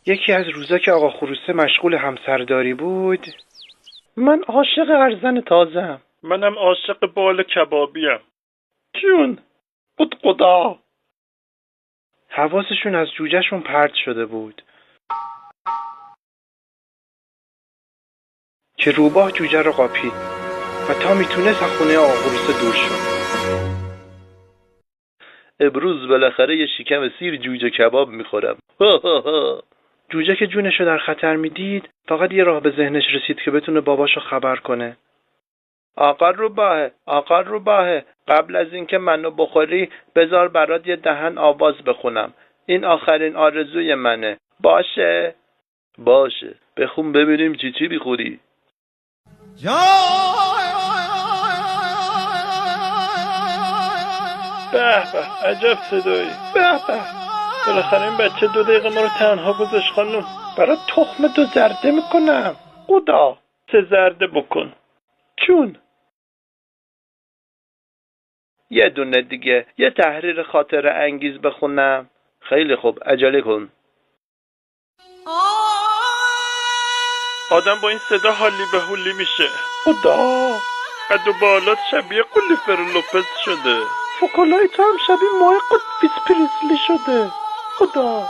یکی از روزا که آقا خروسه مشغول همسرداری بود. من عاشق ارزن تازم. منم عاشق بال کبابیم. جون بود خدا. حواسشون از جوجهشون پرت شده بود که روباه جوجه رو قاپید و تا میتونست از خونه آقا خروسه دور شد. امروز بالاخره یه شکم سیر جوجه کباب میخورم. جوجه که جونشو در خطر میدید فقط یه راه به ذهنش رسید که بتونه باباشو خبر کنه. آقا روباه، قبل از اینکه منو بخوری بذار برات یه دهن آواز بخونم. این آخرین آرزوی منه. باشه؟ باشه، بخون ببینیم چی میخوری. به به، عجب صدایی. به به، بالاخره این بچه 2 دقیقه ما رو تنها گذاشت خانم. برای تخم 2 زرده میکنم. خدا 3 زرده بکن. جون. یه دونه دیگه، یه تحریر خاطره انگیز بخونم. خیلی خوب، عجله کن. آدم با این صدا حالی به حولی میشه. خدا قد و بالات شبیه قلیفر لوپز شده. فکلای تو هم شبیه ماه قطبیس پریزلی شده. خدا